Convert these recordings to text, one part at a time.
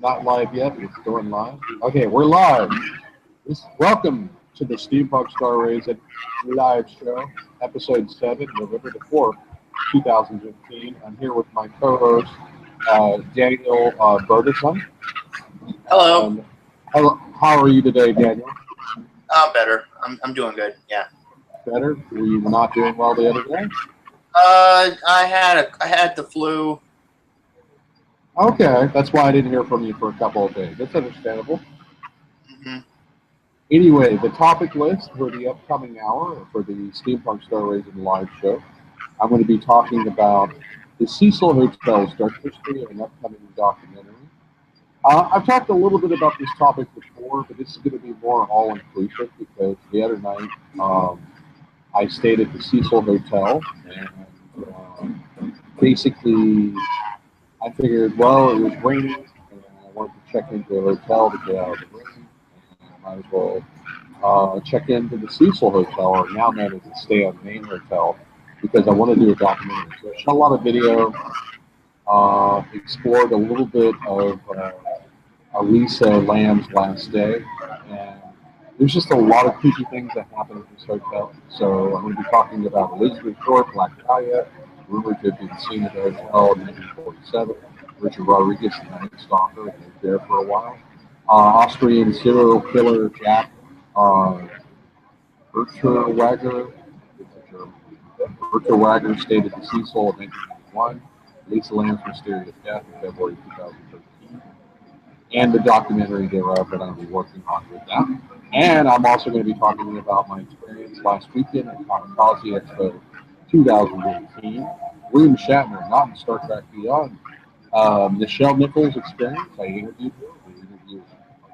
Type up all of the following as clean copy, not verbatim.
Not live yet, but it's going live. Okay, we're live. Welcome to the Steampunk Star Raisin live show, episode 7, November the 4th, 2015. I'm here with my co-host, Daniel Bergeson. Hello. And how are you today, Daniel? Better. I'm doing good. Yeah. Better? Were you not doing well the other day? I had the flu. Okay, that's why I didn't hear from you for a couple of days. That's understandable. hmm Anyway, the topic list for the upcoming hour for the Steampunk Star Raisin live show, I'm going to be talking about the Cecil Hotel's dark history and an upcoming documentary. I've talked a little bit about this topic before, but this is going to be more all-inclusive because the other night I stayed at the Cecil Hotel, and basically I figured, well, it was raining, and I wanted to check into a hotel to get out of the rain, and I might as well check into the Cecil Hotel, or now known as the Stay on Main Hotel, because I want to do a documentary. So I shot a lot of video, explored a little bit of Elisa Lam's last day, and there's just a lot of creepy things that happen at this hotel. So I'm going to be talking about Elizabeth Short, Black Dalhia, rumored to have been seen at the hotel in 1947, Richard Rodriguez, the Night Stalker, and they were there for a while. Austrian serial killer Jack Unterweger, Unterweger stayed at the Cecil in 1991. Elisa Lam's mysterious death in February 2013, and the documentary thereof that I'm working on with that. And I'm also going to be talking about my experience last weekend at Comikaze Expo 2018. William Shatner, not in Star Trek Beyond. Nichelle Nichols experience, I interviewed her. The interview is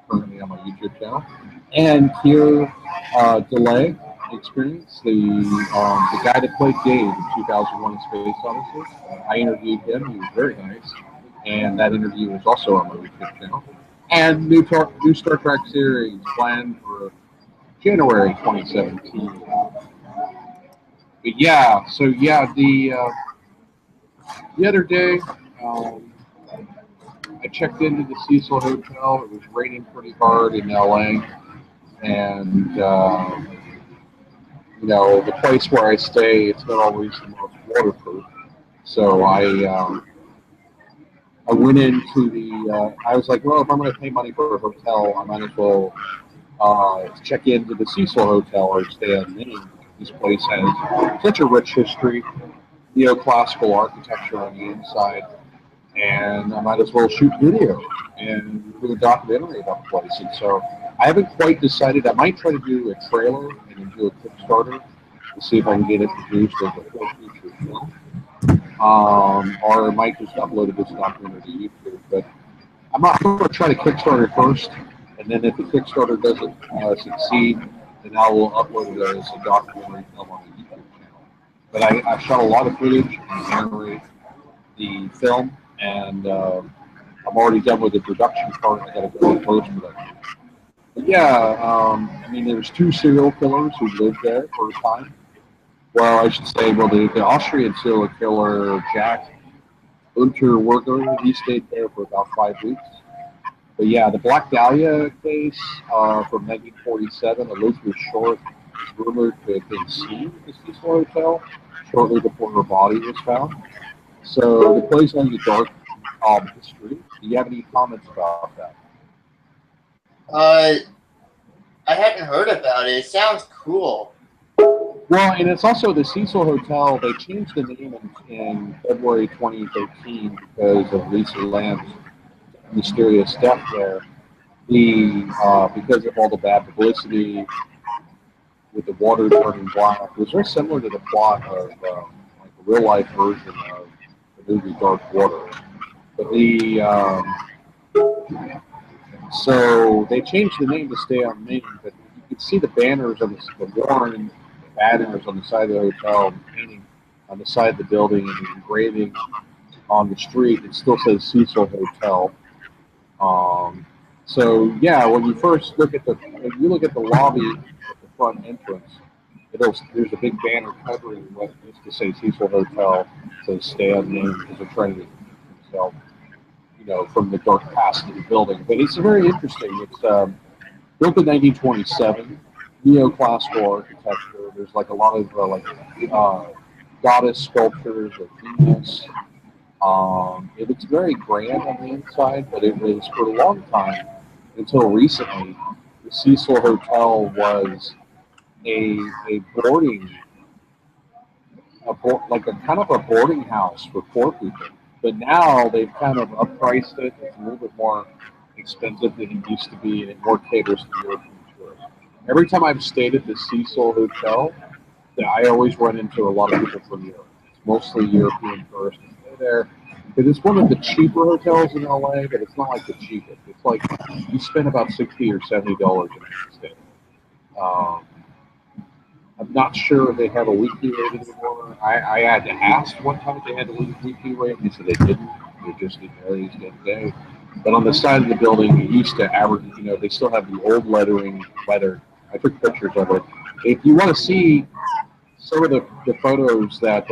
currently on my YouTube channel. And Keir Dullea experience, the guy that played Gabe in 2001: Space Odyssey. I interviewed him. He was very nice, and that interview is also on my YouTube channel. And new Star Trek series planned for January 2017. But yeah, so yeah, the other day. I checked into the Cecil Hotel. It was raining pretty hard in LA, and the place where I stay, it's not always the most waterproof. So I went into I was like, well, if I'm going to pay money for a hotel, I might as well check into the Cecil Hotel or stay on Main. This place has such a rich history, neoclassical architecture on the inside, and I might as well shoot video and do a documentary about the place. And so I haven't quite decided. I might try to do a trailer and then do a Kickstarter to see if I can get it produced as a full feature film. Or I might just upload this documentary to YouTube. But I'm going to try to Kickstarter first, and then if the Kickstarter doesn't succeed, then I will upload it as a documentary film on the YouTube channel. But I shot a lot of footage and narrate the film, and I'm already done with the production part. I got to go to post-production. But yeah, I mean, there's two serial killers who lived there for a time. Well, I should say, the Austrian serial killer, Jack Unterweger, he stayed there for about 5 weeks. But yeah, the Black Dalhia case from 1947, Elizabeth Short is rumored to have been seen at the Cecil Hotel shortly before her body was found. So the place has a dark history. Do you have any comments about that? I hadn't heard about it. It sounds cool. Well, and it's also the Cecil Hotel. They changed the name in February 2013 because of Elisa Lam's mysterious death there. Because of all the bad publicity with the water turning black, it was very similar to the plot of like a real life version of the movie Dark Water. But so they changed the name to Stay on Main, but you could see the banners on the Warren banners on the side of the hotel, the painting on the side of the building, and the engraving on the street. It still says Cecil Hotel. So yeah, when you look at the lobby at the front entrance, there's a big banner covering what used to say Cecil Hotel, says Stay on Main because they're trying to themselves. from the dark past of the building. But it's very interesting. It's built in 1927, neoclassical architecture. There's like a lot of goddess sculptures of Venus. It looks very grand on the inside, but it was for a long time, until recently, the Cecil Hotel was a boarding, like a kind of a boarding house for poor people. But now they've kind of uppriced it. It's a little bit more expensive than it used to be, and it more caters to European tourists. Every time I've stayed at the Cecil Hotel, I always run into a lot of people from Europe. It's mostly European tourists who stay there. Because it's one of the cheaper hotels in LA, but it's not like the cheapest. It's like you spend about $60 or $70 in a stay. I'm not sure if they have a weekly rate anymore. I had to ask one time if they had a weekly rate, and they said they didn't. They just did varies day to day. But on the side of the building, it used to average, they still have the old lettering. I took pictures of it. If you want to see some of the photos that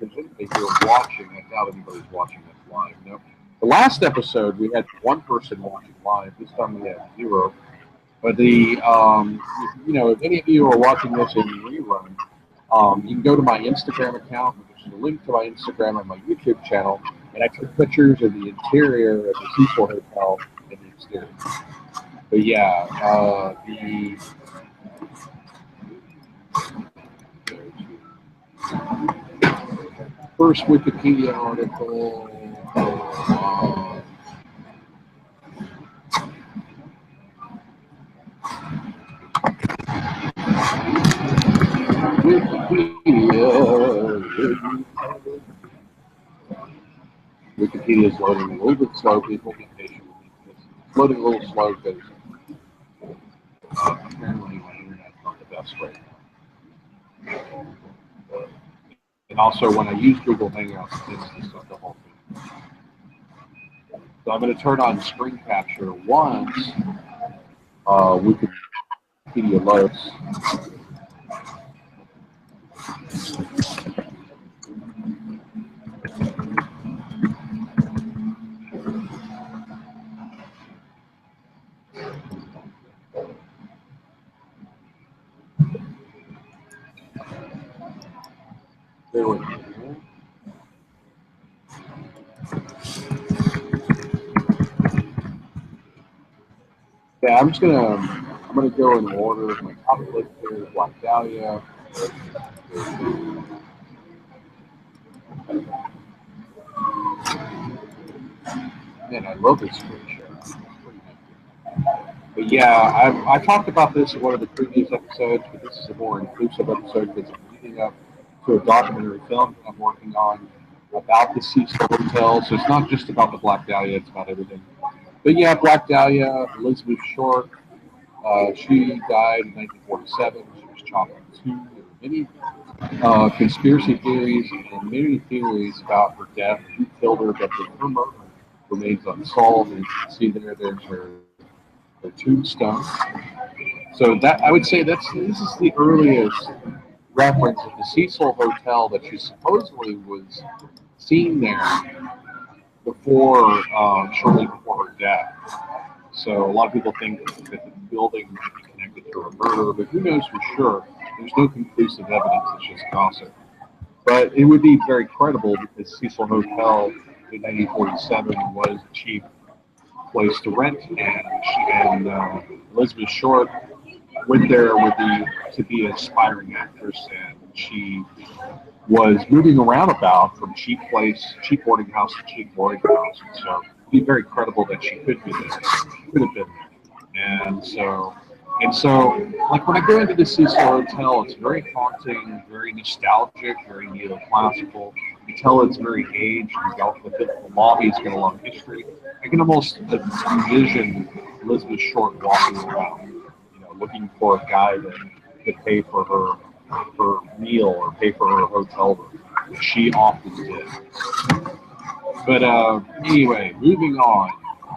if you're watching, I doubt anybody's watching this live. No. The last episode, we had one person watching live. This time we had 0. But if any of you are watching this in rerun, you can go to my Instagram account, which is a link to my Instagram and my YouTube channel, and I took pictures of the interior of the Cecil Hotel and the exterior. But yeah, first Wikipedia article. Wikipedia is loading a little bit slow. People be patient with me. It's loading a little slow because apparently my internet's not the best right now. And also, when I use Google Hangouts, it tends to suck the whole thing. So I'm going to turn on screen capture once Wikipedia loads. There we go. Yeah, I'm gonna go in order of my top list here. Black Dalhia. Man, I love this screen share. But yeah, I talked about this in one of the previous episodes, but this is a more inclusive episode because I'm leading up to a documentary film that I'm working on about the Cecil Hotel. So it's not just about the Black Dalhia, it's about everything. But yeah, Black Dalhia, Elizabeth Short, she died in 1947. She was chopped in two. There were many conspiracy theories and many theories about her death, who killed her, but her murder remains unsolved. And you can see there's her tombstone. So that I would say this is the earliest reference of the Cecil Hotel that she supposedly was seen there before, shortly before her death. So a lot of people think that the building might be connected to her murder, but who knows for sure? There's no conclusive evidence. It's just gossip. But it would be very credible because Cecil Hotel in 1947 was a cheap place to rent, and Elizabeth Short went there to be an aspiring actress, and she was moving around about from cheap boarding house to cheap boarding house. And so it'd be very credible that she could be there, could have been there. And so, like when I go into the Cecil Hotel, it's very haunting, very nostalgic, very neoclassical. You tell it's very aged. The lobby's got a long history. I can almost envision Elizabeth Short walking around, looking for a guy that could pay for her meal or pay for her hotel room, which she often did. But anyway, moving on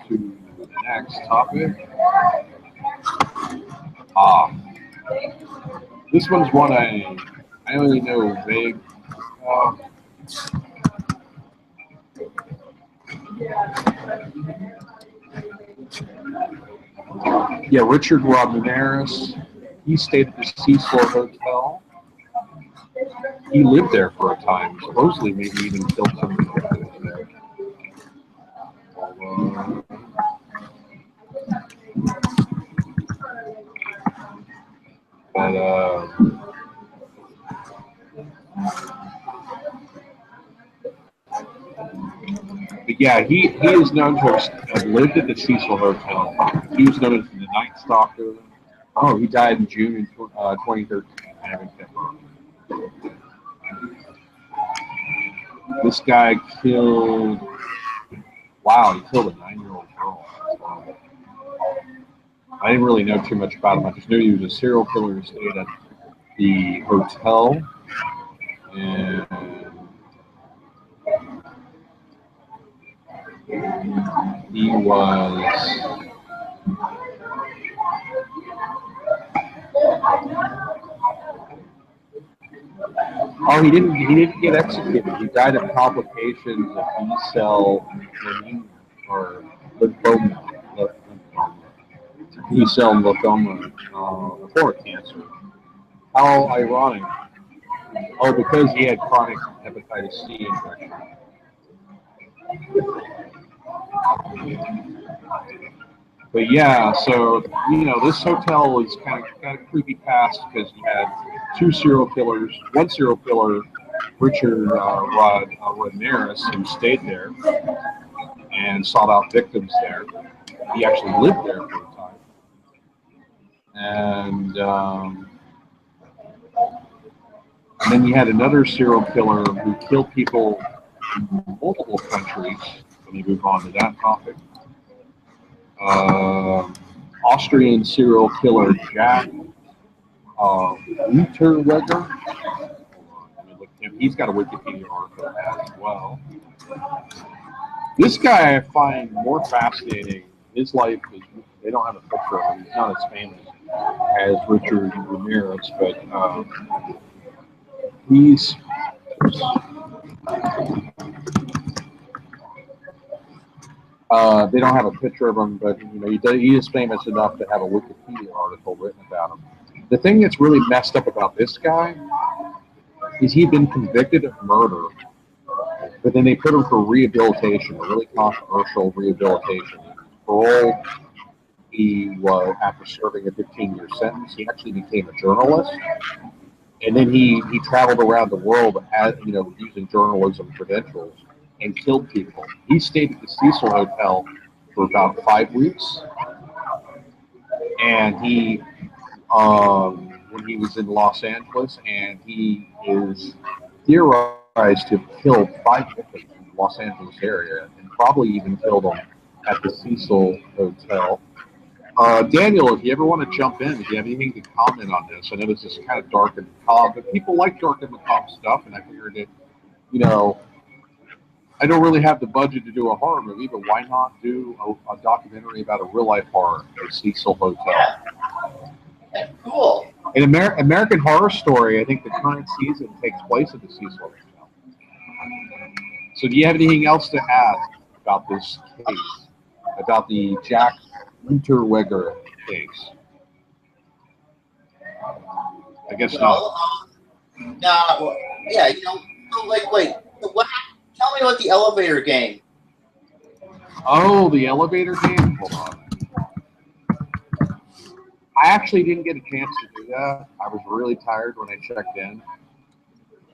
to the next topic. This one's one I only know vague. Yeah, Richard Ramirez. He stayed at the Cecil Hotel. He lived there for a time. Supposedly, maybe even killed some people there. But yeah, he is known to have lived at the Cecil Hotel. He was known as the Night Stalker. Oh, he died in June in 2013. I haven't kept up. This guy killed. Wow, he killed a 9-year-old girl. I didn't really know too much about him. I just knew he was a serial killer who stayed at the hotel. And he was. Oh, he didn't get executed. He died of complications of B-cell or lymphoma. B-cell lymphoma, or cancer. How ironic. Oh, because he had chronic hepatitis C infection. But yeah, so this hotel is kind of creepy past because you had two serial killers. One serial killer, Richard Ramirez, who stayed there and sought out victims there. He actually lived there for a time, and then you had another serial killer who killed people in multiple countries. Let me move on to that topic. Austrian serial killer Jack Unterweger. He's got a Wikipedia article as well. This guy I find more fascinating. His life is, they don't have a picture of him. He's not as famous as Richard Ramirez, but he's they don't have a picture of him, but he is famous enough to have a Wikipedia article written about him. The thing that's really messed up about this guy is he'd been convicted of murder, but then they put him for rehabilitation, a really controversial rehabilitation. Parole. He was, after serving a 15-year sentence, he actually became a journalist, and then he traveled around the world using journalism credentials and killed people. He stayed at the Cecil Hotel for about 5 weeks, and he when he was in Los Angeles, and he is theorized to have killed 5 victims in the Los Angeles area, and probably even killed them at the Cecil Hotel. Daniel, if you ever want to jump in, if you have anything to comment on this, I know this is kind of dark and macabre, but people like dark and macabre stuff, and I figured that, I don't really have the budget to do a horror movie, but why not do a documentary about a real-life horror at the Cecil Hotel? That's cool. In American Horror Story, I think the current season takes place at the Cecil Hotel. So do you have anything else to add about this case, about the Jack Unterweger case? I guess not. No, yeah, wait, what? Tell me about the elevator game. Oh, the elevator game? Hold on. I actually didn't get a chance to do that. I was really tired when I checked in.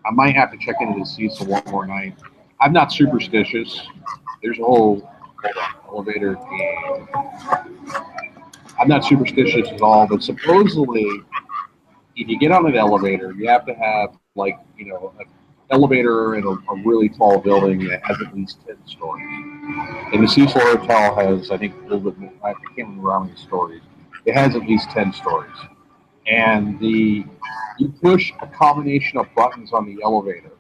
I might have to check into the Cecil one more night. I'm not superstitious. There's a whole elevator game. I'm not superstitious at all, but supposedly, if you get on an elevator, you have to have, an elevator in a really tall building that has at least 10 stories. And the Cecil Hotel has, I think, a little bit more. I can't remember how many stories. It has at least 10 stories. And you push a combination of buttons on the elevator.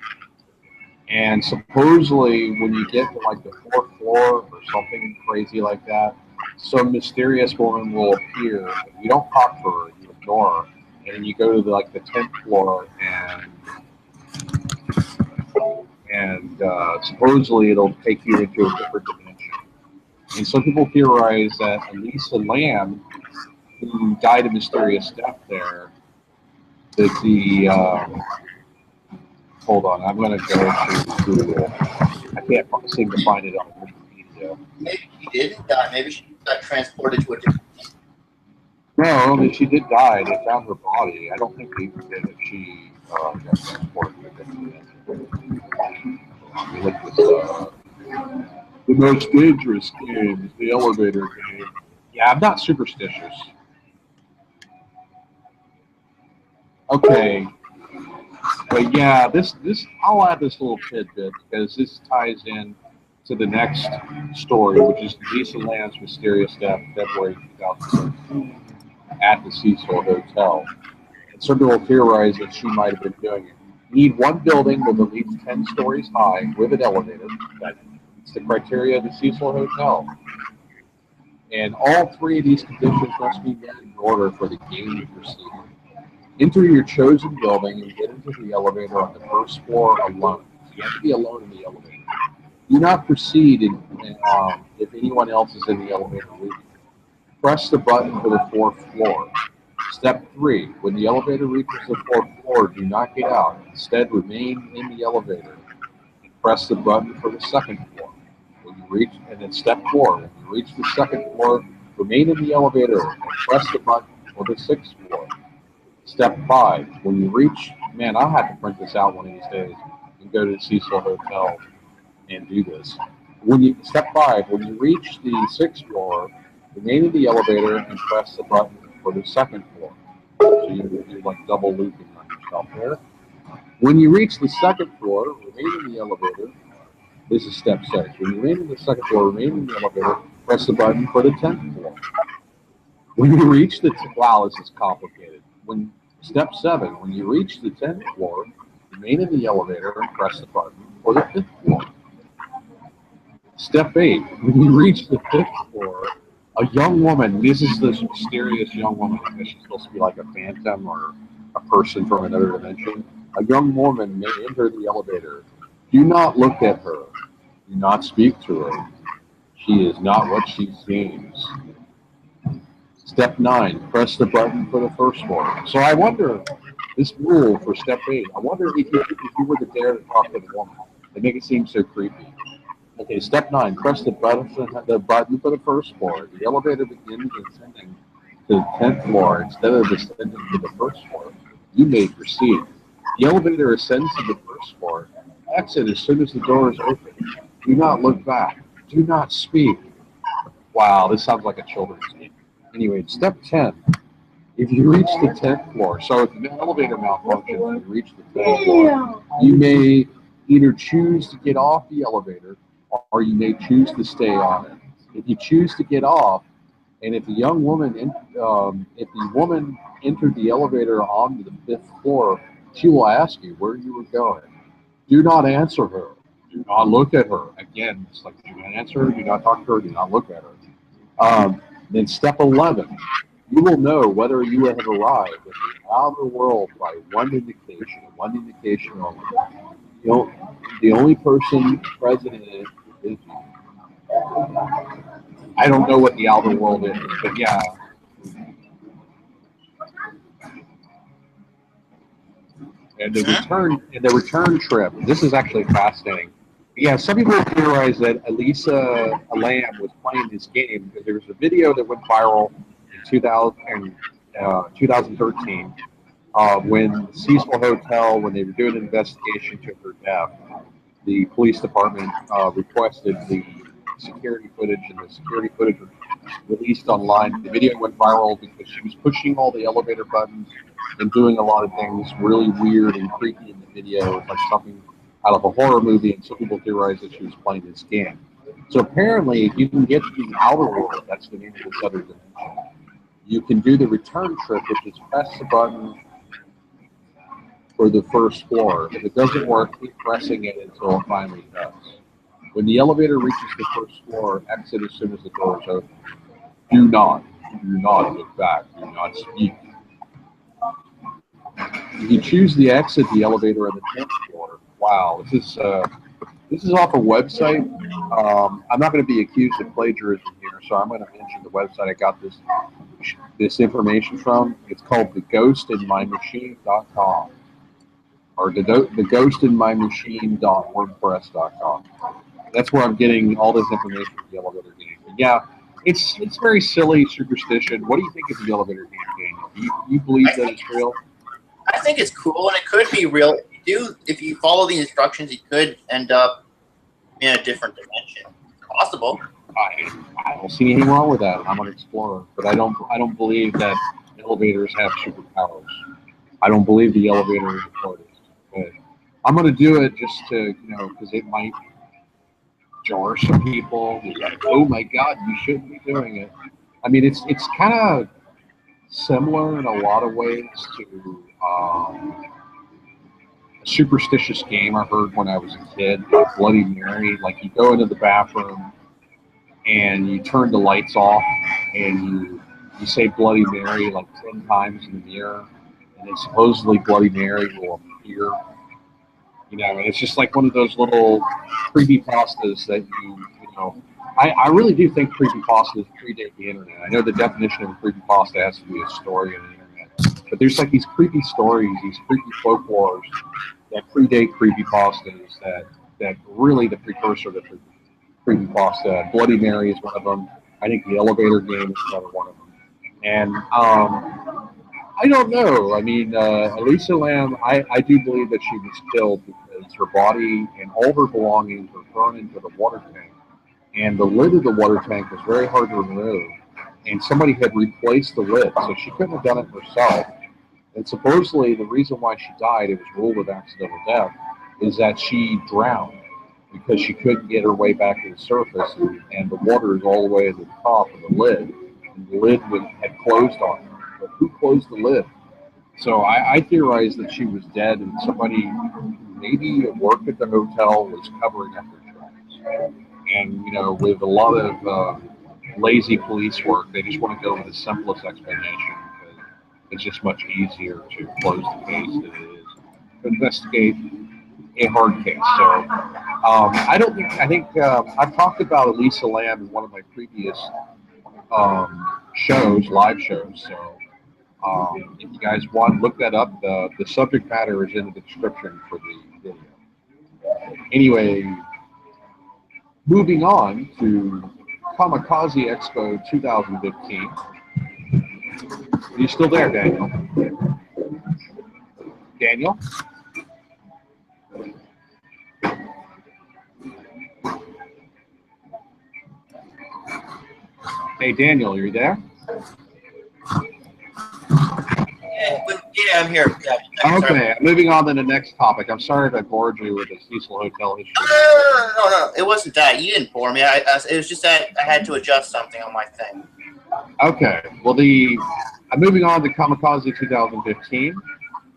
And supposedly, when you get to the 4th floor or something crazy like that, some mysterious woman will appear. You don't talk to her, you ignore her. And then you go to the 10th floor, and supposedly it'll take you into a different dimension. And some people theorize that Elisa Lam, who died a mysterious death there, that the hold on, I'm going to go to Google. I can't seem to find it on Wikipedia. Maybe she didn't die. Maybe she got transported to a different. No, I mean, she did die. They found her body. I don't think they did that she got transported to a different dimension. Look at this. The most dangerous game is the elevator game. Yeah, I'm not superstitious. Okay. But yeah, this I'll add this little tidbit because this ties in to the next story, which is Elisa Lam's mysterious death, February 2013, at the Cecil Hotel. And some people theorize that she might have been doing it. You need one building with at least 10 stories high with an elevator. That's the criteria of the Cecil Hotel. And all three of these conditions must be met in order for the game to proceed. Enter your chosen building and get into the elevator on the first floor alone. You have to be alone in the elevator. Do not proceed if anyone else is in the elevator with you. Press the button for the fourth floor. Step 3. When the elevator reaches the fourth floor, do not get out. Instead, remain in the elevator and press the button for the second floor. And then step 4. When you reach the second floor, remain in the elevator and press the button for the sixth floor. Step 5, when you reach, man, I'll have to print this out one of these days and go to the Cecil Hotel and do this. Step 5, when you reach the sixth floor, remain in the elevator and press the button for the second floor. So you're like double looping on yourself there. When you reach the second floor, remain in the elevator. This is step 6. When you remain in the second floor, remain in the elevator, press the button for the 10th floor. When you reach the, wow, this is complicated. Step 7, when you reach the 10th floor, remain in the elevator and press the button for the 5th floor. Step 8, when you reach the 5th floor, a young woman, this is this mysterious young woman, I guess she's supposed to be like a phantom or a person from another dimension. A young woman may enter the elevator. Do not look at her. Do not speak to her. She is not what she seems. Step 9, press the button for the first floor. So I wonder, this rule for step 8, I wonder if you were to dare to talk to the woman, they make it seem so creepy. Okay, step 9, press the button for the first floor. The elevator begins ascending to the 10th floor instead of descending to the first floor. You may proceed. The elevator ascends to the first floor. Exit as soon as the door is open. Do not look back. Do not speak. Wow, this sounds like a children's game. Anyway, step 10. If you reach the 10th floor, so if the elevator malfunctions and you reach the 10th floor, you may either choose to get off the elevator or you may choose to stay on it. If you choose to get off, and if the young woman, if the woman entered the elevator onto the 5th floor, she will ask you where you were going. Do not answer her. Do not look at her. Again, it's like do not answer her, do not talk to her, do not look at her. Then step 11, you will know whether you have arrived at the outer world by one indication only. The only person present in it is you. I don't know what the outer world is, but yeah. And the return trip. This is actually fascinating. Yeah, some people theorize that Elisa Lam was playing this game because there was a video that went viral in 2013 when Cecil Hotel, when they were doing an investigation to her death, the police department requested the security footage, and the security footage was released online. The video went viral because she was pushing all the elevator buttons and doing a lot of things really weird and creepy in the video. It's like something out of a horror movie, and some people theorize that she was playing this game. So apparently, if you can get to the outer world, that's the name of this other dimension, you can do the return trip, which is press the button for the first floor. If it doesn't work, keep pressing it until it finally does. When the elevator reaches the first floor, exit as soon as the door is open. Do not look back. Do not speak. If you choose the exit, the elevator on the 10th floor. Wow, this is This is off a website. I'm not going to be accused of plagiarism here, so I'm going to mention the website I got this information from. It's called theghostinmymachine.com or theghostinmymachine.wordpress.com. That's where I'm getting all this information for the elevator game. But yeah, it's very silly superstition. What do you think of the elevator game, Daniel? Do you believe that it's real? I think it's cool, and it could be real. If you follow the instructions, you could end up in a different dimension. It's possible. I don't see anything wrong with that. I'm an explorer, but I don't believe that elevators have superpowers. I don't believe the elevator is a tortoise. But I'm going to do it just to, because it might jar some people. Like, oh my God, you shouldn't be doing it. I mean, it's kind of similar in a lot of ways to a superstitious game I heard when I was a kid, Bloody Mary. Like you go into the bathroom and you turn the lights off and you say Bloody Mary like 10 times in the mirror, and then supposedly Bloody Mary will appear. And it's just like one of those little creepypastas that I really do think creepypastas predate the internet. I know the definition of a creepypasta has to be a story on the internet, but there's like these creepy stories, these creepy folklores that predate creepypastas that really the precursor to creepypasta. Bloody Mary is one of them. I think the elevator game is another one of them. And I don't know. I mean, Elisa Lam, I do believe that she was killed because her body and all her belongings were thrown into the water tank. And the lid of the water tank was very hard to remove. And somebody had replaced the lid, so she couldn't have done it herself. And supposedly the reason why she died, it was ruled of accidental death, is that she drowned because she couldn't get her way back to the surface. And the water is all the way to the top of the lid. And the lid had closed on her. But who closed the lid? So I theorized that she was dead, and somebody maybe at work at the hotel was covering up her tracks. And with a lot of lazy police work, they just want to go with the simplest explanation because it's just much easier to close the case than it is to investigate a hard case. So I think I've talked about Elisa Lam in one of my previous live shows. So if you guys want, look that up. The subject matter is in the description for the video. Anyway, moving on to Comikaze Expo 2015. Are you still there, Daniel? Daniel? Hey, Daniel, are you there? Yeah, I'm here. Yeah, okay, moving on to the next topic. I'm sorry if I bored you with the Cecil Hotel history. No. It wasn't that. You didn't bore me. It was just that I had to adjust something on my thing. Okay. Well, I'm moving on to Comikaze 2015.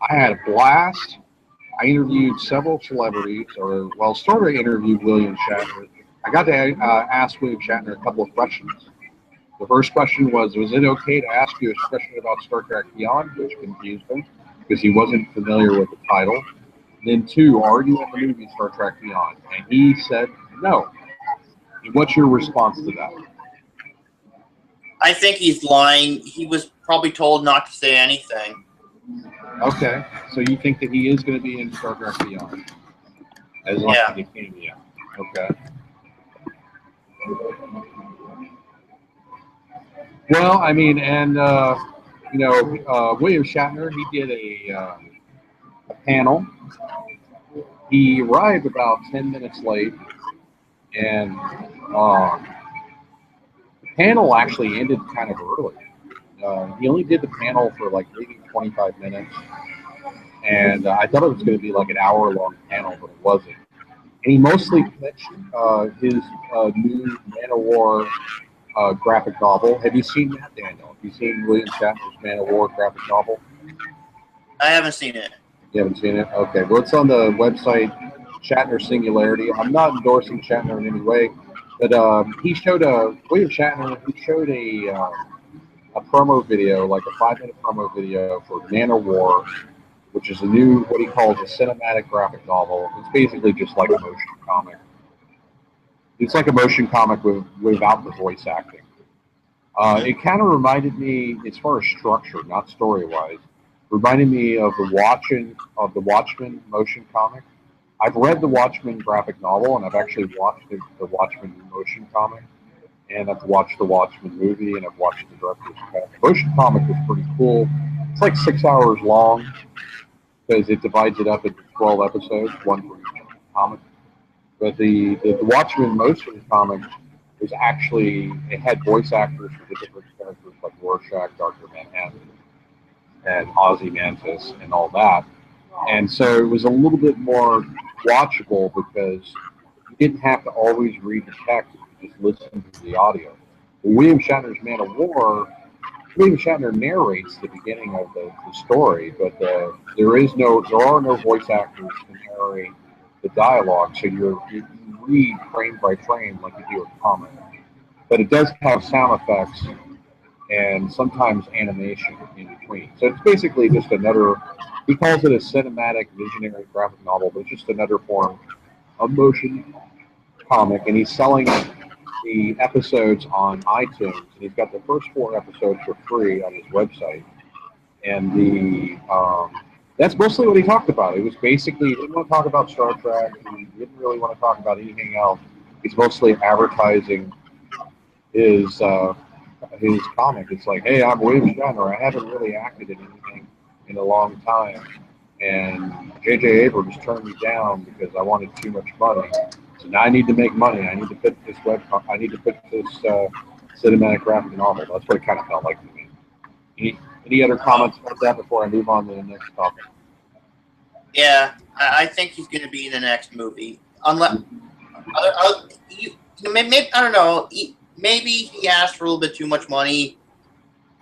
I had a blast. I interviewed several celebrities, sort of interviewed William Shatner. I got to ask William Shatner a couple of questions. The first question was it okay to ask you a question about Star Trek Beyond, which confused him because he wasn't familiar with the title. And then 2, are you in the movie Star Trek Beyond? And he said no. And what's your response to that? I think he's lying. He was probably told not to say anything. Okay, so you think that he is going to be in Star Trek Beyond? As long as he came, yeah. Okay. Well, I mean, and William Shatner, he did a panel. He arrived about 10 minutes late, and the panel actually ended kind of early. He only did the panel for like maybe 25 minutes, and I thought it was going to be like an hour-long panel, but it wasn't. And he mostly pitched his new Man of War graphic novel. Have you seen that, Daniel? Have you seen William Shatner's Man of War graphic novel? I haven't seen it. You haven't seen it? Okay. Well, it's on the website Shatner Singularity. I'm not endorsing Shatner in any way, but William Shatner. He showed a promo video, like a 5-minute promo video for Man of War, which is a new, what he calls a cinematic graphic novel. It's basically just like a motion comic. It's like a motion comic without the voice acting. It kind of reminded me, as far as structure, not story-wise, reminded me of the Watchmen motion comic. I've read the Watchmen graphic novel, and I've actually watched the Watchmen motion comic, and I've watched the Watchmen movie, and I've watched the director's cut. The motion comic was pretty cool. It's like 6 hours long because it divides it up into 12 episodes, one for each comic. But the Watchmen motion comic was actually, it had voice actors for the different characters like Rorschach, Dr. Manhattan, and Ozymandias, and all that. And so it was a little bit more watchable because you didn't have to always read the text, you could just listen to the audio. William Shatner's Man of War, William Shatner narrates the beginning of the story, but there are no voice actors to narrate the dialogue, so you read frame by frame like you do a comic. But it does have sound effects and sometimes animation in between. So it's basically just another, he calls it a cinematic visionary graphic novel, but it's just another form of motion comic, and he's selling the episodes on iTunes, and he's got the first 4 episodes for free on his website. And that's mostly what he talked about. It was basically, he didn't want to talk about Star Trek, he didn't really want to talk about anything else. He's mostly advertising his comic. It's like, hey, I'm William Shatner. I haven't really acted in anything in a long time, and J.J. Abrams turned me down because I wanted too much money. So now I need to make money. I need to put this cinematic graphic novel. That's what it kind of felt like to me. Any other comments about that before I move on to the next topic? Yeah, I think he's going to be in the next movie. Unless, maybe, I don't know. Maybe he asked for a little bit too much money.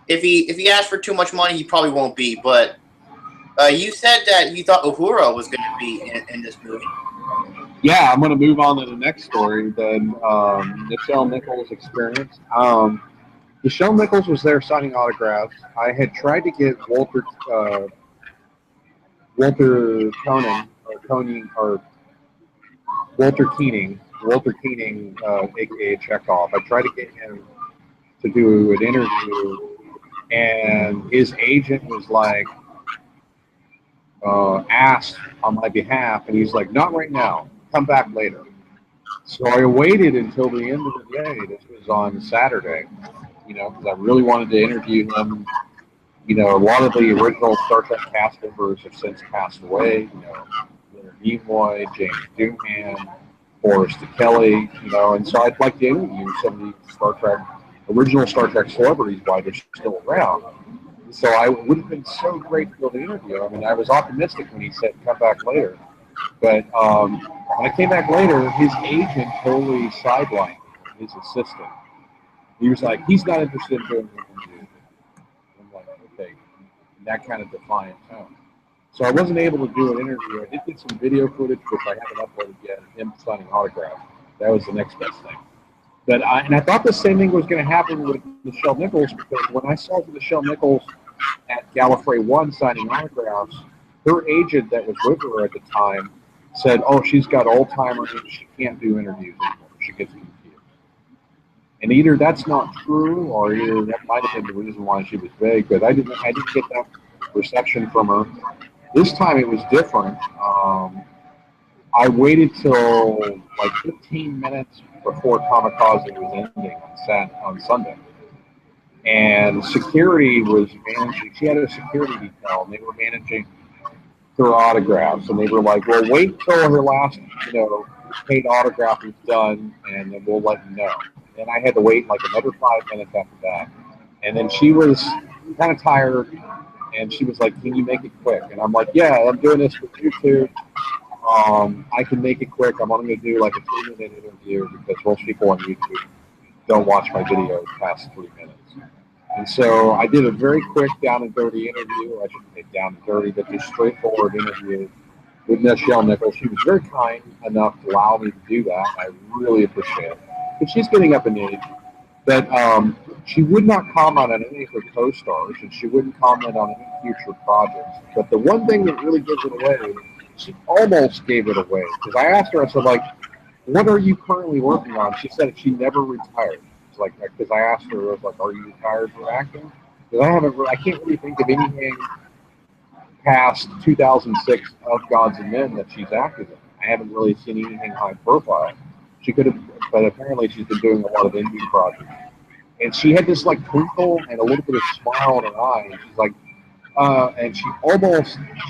If he asked for too much money, he probably won't be. But you said that you thought Uhura was going to be in this movie. Yeah, I'm going to move on to the next story, the Nichelle Nichols experience. Nichelle Nichols was there signing autographs. I had tried to get Walter Keating, aka Chekhov. I tried to get him to do an interview, and his agent was like, asked on my behalf, and he's like, not right now, come back later. So I waited until the end of the day. This was on Saturday, because I really wanted to interview him. A lot of the original Star Trek cast members have since passed away. Leonard Nimoy, James Doohan, Forrest Kelly, and so I'd like to interview some of the original Star Trek celebrities while they're still around. So I would have been so great to be able to interview him, and I was optimistic when he said come back later. But when I came back later, his agent totally sidelined his assistant. He was like, he's not interested in doing an interview. I'm like, okay, in that kind of defiant tone. So I wasn't able to do an interview. I did get some video footage, which I haven't uploaded yet, of him signing autographs. That was the next best thing. But I thought the same thing was going to happen with Nichelle Nichols, because when I saw Nichelle Nichols at Gallifrey 1 signing autographs, her agent that was with her at the time said, oh, she's got Alzheimer's and she can't do interviews anymore. She gets confused. And either that's not true, or either that might have been the reason why she was vague, but I didn't get that reception from her. This time it was different. I waited till like 15 minutes before Comikaze was ending on Sunday. And security was managing, she had a security detail, and they were managing her autographs. And they were like, well, wait till her last, paid autograph is done, and then we'll let you know. And I had to wait like another 5 minutes after that. And then she was kind of tired, and she was like, can you make it quick? And I'm like, yeah, I'm doing this for YouTube. I can make it quick. I'm only going to do like a 3-minute interview because most people on YouTube don't watch my videos past 3 minutes. And so I did a very quick down and dirty interview. I shouldn't say down and dirty, but just straightforward interview with Nichelle Nichols. She was very kind enough to allow me to do that. I really appreciate it. But she's getting up in age. But she would not comment on any of her co-stars, and she wouldn't comment on any future projects. But the one thing that really gives it away, she almost gave it away. Because I asked her, I said, like, what are you currently working on? She said she never retired. It's like, because I asked her, I was like, are you retired from acting? Because I can't really think of anything past 2006 of Gods and Men that she's acted in. I haven't really seen anything high profile. She could have, but apparently she's been doing a lot of indie projects. And she had this like twinkle and a little bit of smile in her eye. And she's like, and she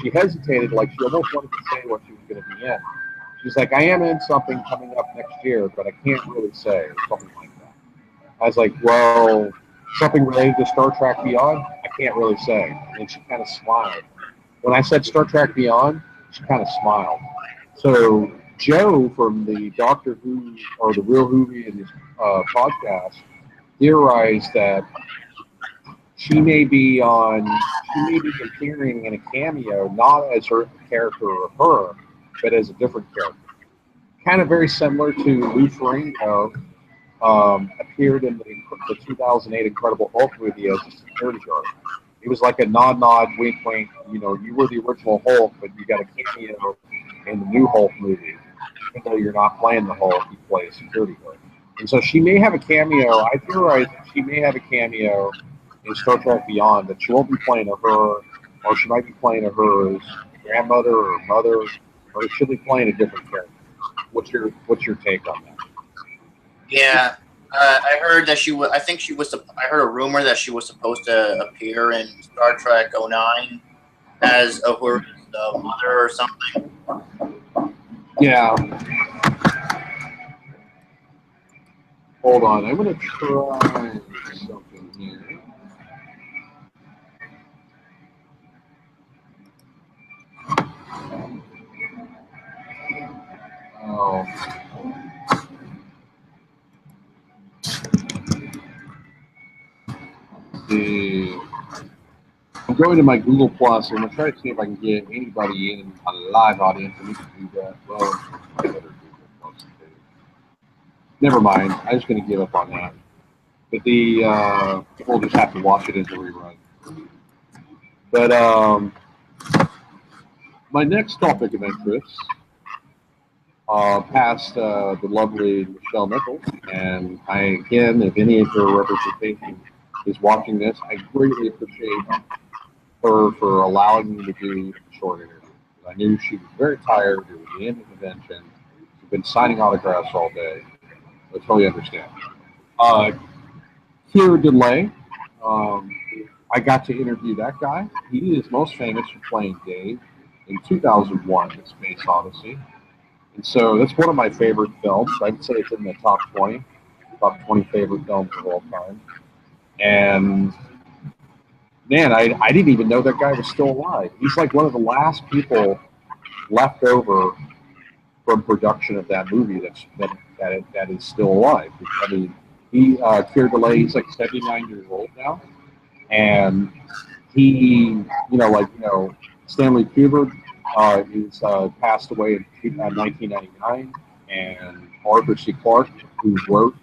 hesitated, like she almost wanted to say what she was going to be in. She's like, I am in something coming up next year, but I can't really say, or something like that. I was like, well, something related to Star Trek Beyond? I can't really say. And she kind of smiled. When I said Star Trek Beyond, she kind of smiled. So Joe from the Doctor Who, or the Real Whovie in his podcast, theorized that she may be appearing in a cameo, not as her character or her, but as a different character. Kind of very similar to Lou Ferrigno, appeared in the 2008 Incredible Hulk movie as a security guard. It was like a nod, wink, wink. You know, you were the original Hulk, but you got a cameo in the new Hulk movie. Even though you're not playing the Hulk, you play a security guard. And so she may have a cameo. I theorize that she may have a cameo in Star Trek Beyond, that she won't be playing a her, or she might be playing a her's grandmother or mother, or she'll be playing a different character. What's your take on that? Yeah, I heard that she was. I think she was. I heard a rumor that she was supposed to appear in Star Trek '09 as a her mother or something. Yeah. Hold on, I'm gonna try something here. Oh. I'm going to my Google Plus, and I'm going to try to see if I can get anybody in a live audience, and we can do that. Well, I better Google Plus. Never mind. I'm just going to give up on that. But we'll just have to watch it as a rerun. But my next topic of interest, past the lovely Nichelle Nichols, and again, if any of her representation is watching this, I greatly appreciate her for allowing me to do a short interview. I knew she was very tired. It was the end of the convention. She's been signing autographs all day. I totally understand. Keir Dullea, I got to interview that guy. He is most famous for playing Dave in 2001, The Space Odyssey. And so that's one of my favorite films. I'd say it's in the top 20 favorite films of all time. And man, I didn't even know that guy was still alive. He's like one of the last people left over from production of that movie that is still alive. I mean, Keir Dullea, he's like 79 years old now, and he, Stanley Kubrick is passed away in 1999, and Arthur C. Clarke, who wrote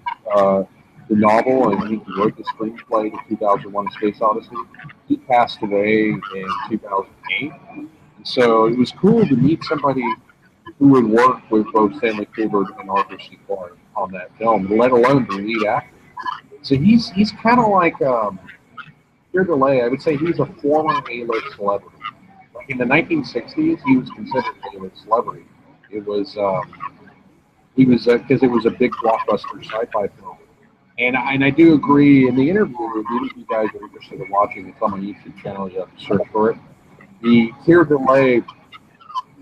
the novel and he wrote the screenplay to 2001: A Space Odyssey, he passed away in 2008. And so it was cool to meet somebody who would work with both Stanley Kubrick and Arthur C. Clarke on that film, let alone the lead actor. So he's kind of like Keir Dullea. I would say he's a former A-list celebrity. Like in the 1960s, he was considered an A-list celebrity. It was because it was a big blockbuster sci-fi film. And I do agree. In the interview, if you guys are interested in watching, it's on my YouTube channel. You have to search for it. The Keir Dullea,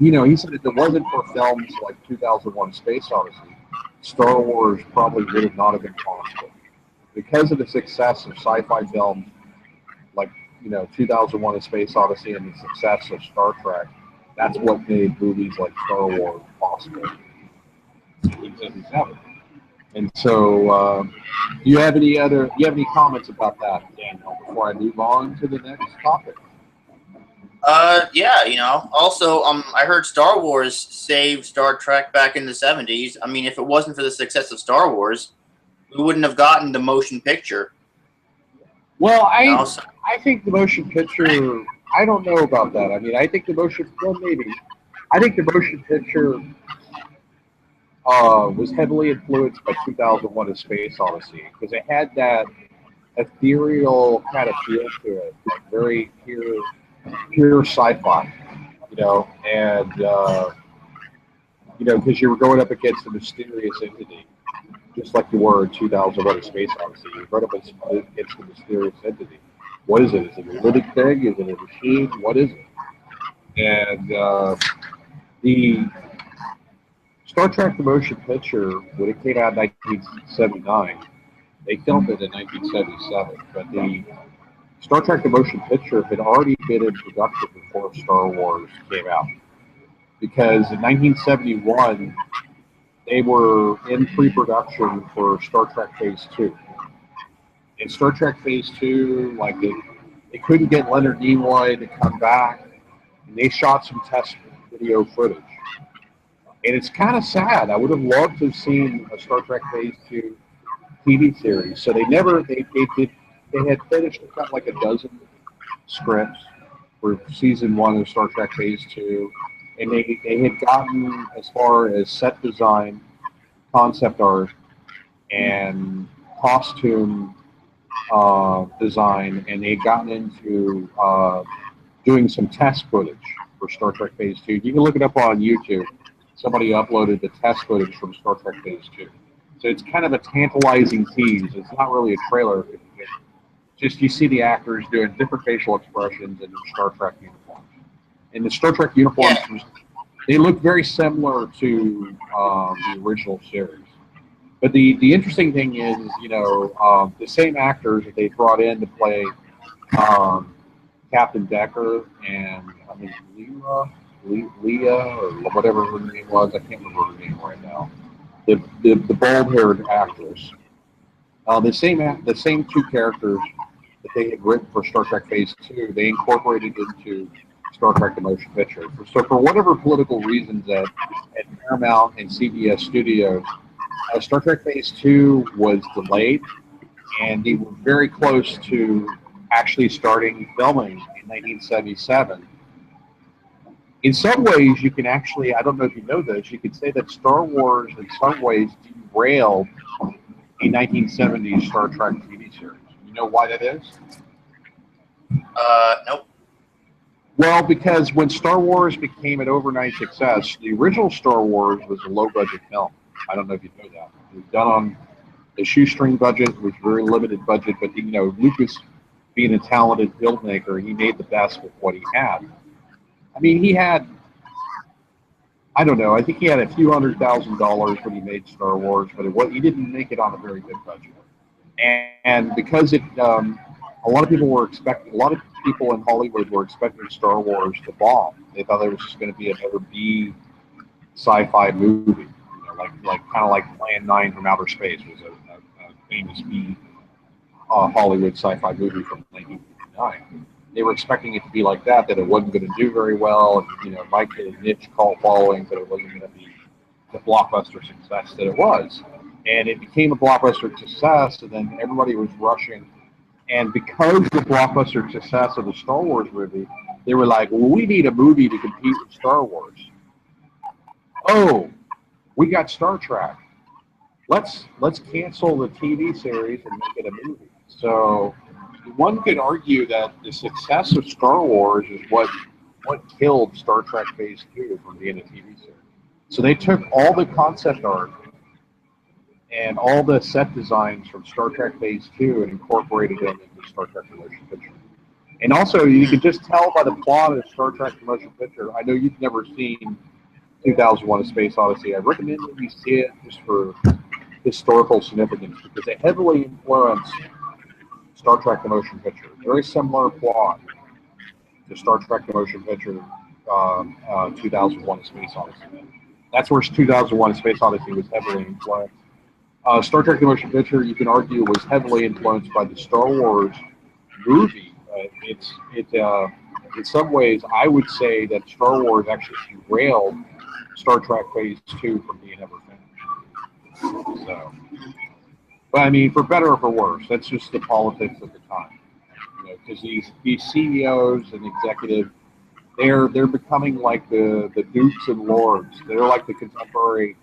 he said if it wasn't for films like 2001: Space Odyssey, Star Wars probably would have not have been possible. Because of the success of sci-fi films like 2001: A Space Odyssey and the success of Star Trek, that's what made movies like Star Wars possible. And so, do you have any comments about that, Daniel, before I move on to the next topic? Yeah, Also, I heard Star Wars saved Star Trek back in the 70s. I mean, if it wasn't for the success of Star Wars, we wouldn't have gotten the motion picture. Well, Also, I think the motion picture. I don't know about that. I mean, I think the motion. Well, maybe. I think the motion picture was heavily influenced by 2001: A Space Odyssey because it had that ethereal kind of feel to it, like very pure sci-fi, you know, and you know, because you were going up against a mysterious entity, just like you were in 2001: A Space Odyssey. You were right up against a mysterious entity. What is it? Is it a living thing? Is it a machine? What is it? And the Star Trek: The Motion Picture, when it came out in 1979, they filmed it in 1977, but the Star Trek: The Motion Picture had already been in production before Star Wars came out. Because in 1971, they were in pre-production for Star Trek Phase 2. In Star Trek Phase 2, like they couldn't get Leonard Nimoy to come back, and they shot some test video footage. And it's kind of sad. I would have loved to have seen a Star Trek Phase 2 TV series. So they had finished about like a dozen scripts for season 1 of Star Trek Phase 2, and they had gotten as far as set design, concept art, and costume design, and they had gotten into doing some test footage for Star Trek Phase 2. You can look it up on YouTube. Somebody uploaded the test footage from Star Trek Phase 2. So it's kind of a tantalizing tease. It's not really a trailer. It's just you see the actors doing different facial expressions in their Star Trek uniforms. And the Star Trek uniforms, they look very similar to the original series. But the interesting thing is, you know, the same actors that they brought in to play Captain Decker and I mean Leah or whatever her name was. I can't remember her name right now. The bald-haired actress. The same two characters that they had written for Star Trek Phase 2, they incorporated into Star Trek: The Motion Picture. So for whatever political reasons at Paramount and CBS Studios, Star Trek Phase 2 was delayed, and they were very close to actually starting filming in 1977. In some ways, you can actually, I don't know if you know this, you could say that Star Wars in some ways derailed a 1970s Star Trek TV series. You know why that is? nope. Well, because when Star Wars became an overnight success, the original Star Wars was a low-budget film. I don't know if you know that. It was done on a shoestring budget. It was a very limited budget, but, you know, Lucas, being a talented filmmaker, he made the best with what he had. I mean, he had, I don't know, I think he had a few $100,000 when he made Star Wars, but he didn't make it on a very big budget. And because a lot of people in Hollywood were expecting Star Wars to bomb. They thought it was just going to be another B sci-fi movie, you know, like kind of like Plan 9 from Outer Space was a famous B Hollywood sci-fi movie from 1959. They were expecting it to be like that it wasn't going to do very well, and, you know, it might get a niche cult following, but it wasn't going to be the blockbuster success that it was. And it became a blockbuster success, and then everybody was rushing. And because of the blockbuster success of the Star Wars movie, they were like, well, we need a movie to compete with Star Wars. Oh, we got Star Trek. Let's cancel the TV series and make it a movie. So one could argue that the success of Star Wars is what killed Star Trek Phase 2 from being a TV series. So they took all the concept art and all the set designs from Star Trek Phase 2 and incorporated them into Star Trek: The Motion Picture. And also, you can just tell by the plot of Star Trek: The Motion Picture. I know you've never seen 2001: A Space Odyssey. I recommend that you see it just for historical significance because it heavily influenced Star Trek: The Motion Picture. Very similar plot to Star Trek: The Motion Picture 2001: A Space Odyssey. That's where 2001: A Space Odyssey was heavily influenced. Star Trek: The Motion Picture, you can argue, was heavily influenced by the Star Wars movie. In some ways, I would say that Star Wars actually derailed Star Trek Phase 2 from being ever finished. So, but I mean, for better or for worse, that's just the politics of the time. because these CEOs and executives, they're becoming like the dukes and lords. They're like the contemporary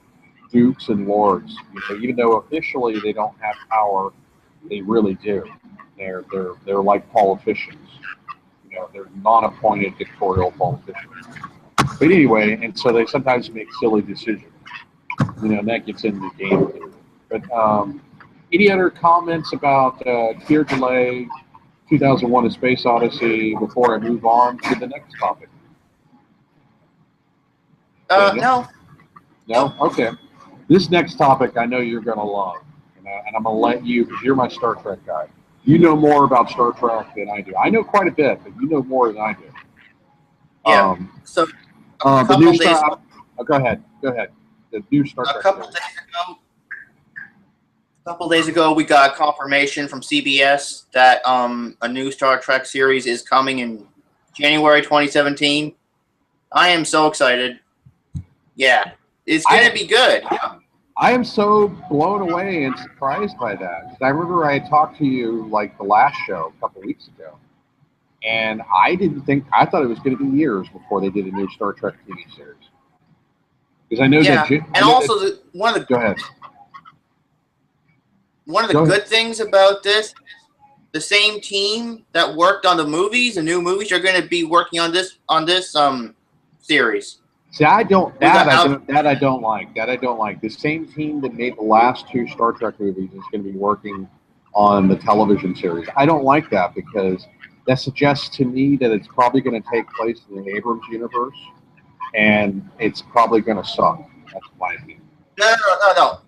dukes and lords. Even though officially they don't have power, they really do. They're like politicians. They're non-appointed dictatorial politicians. But anyway, and so they sometimes make silly decisions. And that gets into the game. But any other comments about Keir Dullea, 2001: A Space Odyssey, before I move on to the next topic? No. No? Okay. This next topic I know you're going to love. And I'm going to let you, because you're my Star Trek guy. You know more about Star Trek than I do. I know quite a bit, but you know more than I do. Yeah. So the new Star. Go ahead. The new Star Trek. A couple days ago, we got confirmation from CBS that a new Star Trek series is coming in January 2017. I am so excited. Yeah, it's gonna be good. I am so blown away and surprised by that. I remember I talked to you like the last show a couple weeks ago, and I thought it was going to be years before they did a new Star Trek TV series. Because I know that. And also, one of the go ahead. One of the good things about this is the same team that worked on the movies, the new movies, are going to be working on this series. See, I don't like. The same team that made the last two Star Trek movies is going to be working on the television series. I don't like that because that suggests to me that it's probably going to take place in the Abrams universe, and it's probably going to suck. That's my opinion. No.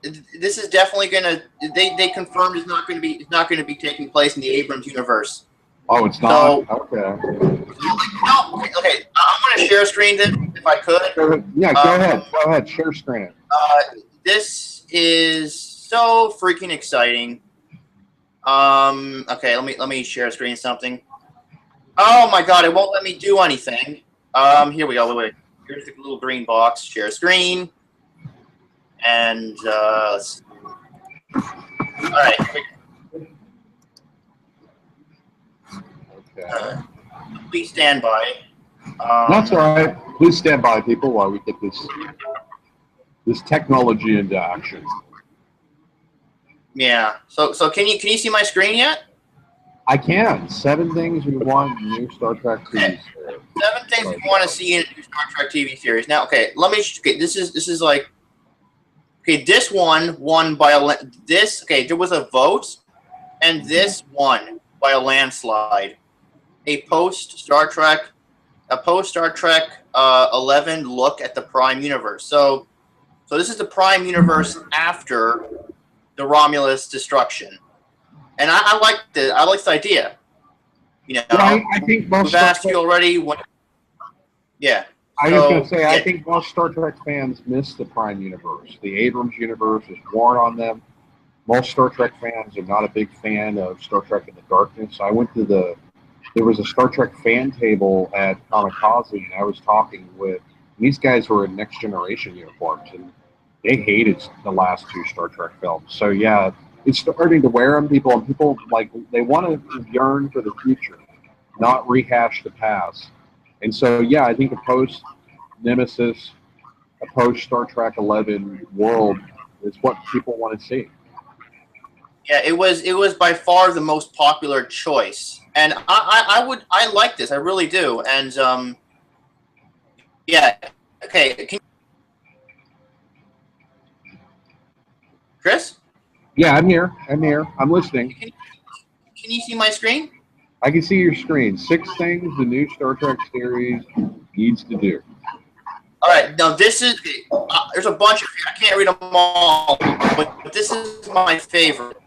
This is definitely going to. They confirmed it's not going to be taking place in the Abrams universe. Oh, it's not? So, okay. No, okay. I'm going to share screen this if I could. Yeah, go ahead. Go ahead. Share screen it. This is so freaking exciting. Okay, let me share screen something. Oh my God, it won't let me do anything. Here we go. Wait. Here's the little green box. Share screen. And let's see. All right. Okay. Please stand by. That's all right. Please stand by, people, while we get this technology into action. Yeah. So can you see my screen yet? I can. 7 things we want in new Star Trek TV series. 7 things we want to see in a new Star Trek TV series. Now, okay, let me. Okay, this is like. Okay, this one won by this. Okay, there was a vote, and this won by a landslide. A post Star Trek 11 look at the Prime universe. So this is the Prime universe after the Romulus destruction, and I like this idea. I think most we've asked you already. Yeah. I was going to say, I think most Star Trek fans miss the Prime universe. The Abrams universe is worn on them. Most Star Trek fans are not a big fan of Star Trek in the Darkness. I went to there was a Star Trek fan table at Comikaze, and I was talking with, these guys were in Next Generation uniforms, and they hated the last 2 Star Trek films. So yeah, it's starting to wear on people, and people, like, they want to yearn for the future, not rehash the past. And so, yeah, I think a post-Nemesis, a post-Star Trek 11 world is what people want to see. Yeah, it was by far the most popular choice, and I like this, I really do. And yeah, okay, Chris? Yeah, I'm here. I'm listening. Can you see my screen? I can see your screen. 6 things the new Star Trek series needs to do. All right, now this is there's a bunch of, I can't read them all, but this is my favorite.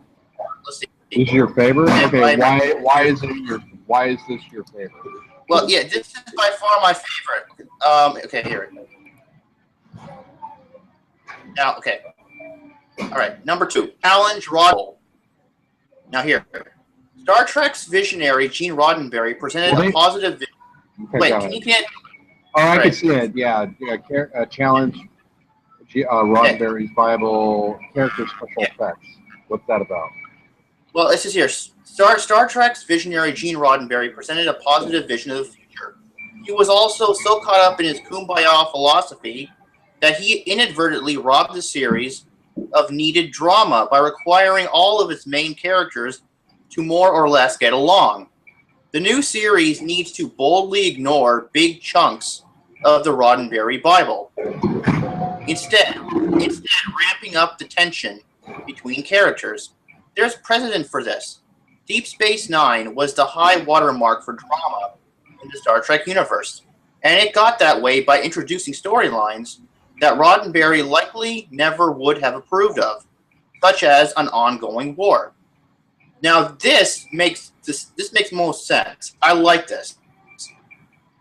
Let's see. This is your favorite? Okay, why is this your favorite? Well, yeah, this is by far my favorite. Okay, here. Now, okay. All right, number 2, challenge Roddenberry. Now here, Star Trek's visionary Gene Roddenberry presented a positive vision. Okay, wait, can you can't? Oh, I can see it. Yeah, challenge Roddenberry's Bible character special effects. What's that about? Well, it says here, Star Trek's visionary Gene Roddenberry presented a positive vision of the future. He was also so caught up in his kumbaya philosophy that he inadvertently robbed the series of needed drama by requiring all of its main characters to more or less get along. The new series needs to boldly ignore big chunks of the Roddenberry Bible. Instead, ramping up the tension between characters. There's precedent for this. Deep Space Nine was the high watermark for drama in the Star Trek universe, and it got that way by introducing storylines that Roddenberry likely never would have approved of, such as an ongoing war. Now, this makes most sense. I like this.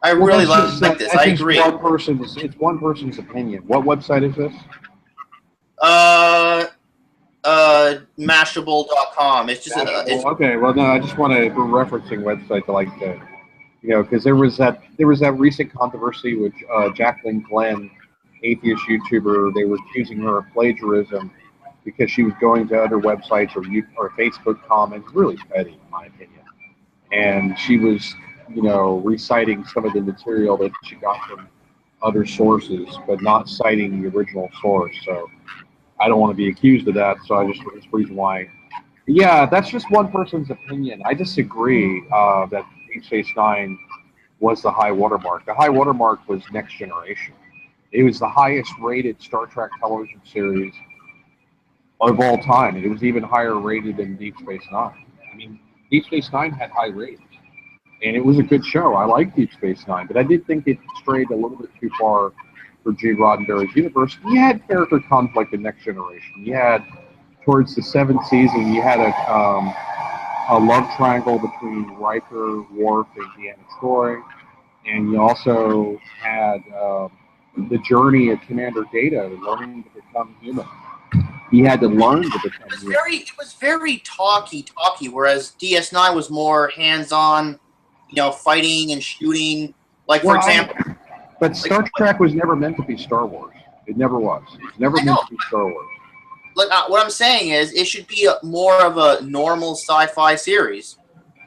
I really like this. I agree. It's one person's opinion. What website is this? Mashable.com. It's just okay. Well, no, I just want to referencing website to like the, because there was that recent controversy with Jacqueline Glenn, atheist YouTuber. They were accusing her of plagiarism because she was going to other websites or Facebook comments, really petty, in my opinion. And she was, reciting some of the material that she got from other sources, but not citing the original source. So I don't want to be accused of that. So that's the reason why. Yeah, that's just one person's opinion. I disagree that Deep Space Nine was the high watermark. The high watermark was Next Generation. It was the highest rated Star Trek television series of all time. It was even higher rated than Deep Space Nine. I mean, Deep Space Nine had high ratings, and it was a good show. I liked Deep Space Nine, but I did think it strayed a little bit too far for Gene Roddenberry's universe. You had character conflict in Next Generation. You had, towards the 7th season, you had a love triangle between Riker, Worf, and Deanna Troi, and you also had the journey of Commander Data learning to become human. He had to learn to become human. It was very talky, whereas DS9 was more hands-on, fighting and shooting. Like, for example... But Star Trek was never meant to be Star Wars. It never was. It's never meant to be Star Wars. Look, what I'm saying is, it should be more of a normal sci-fi series.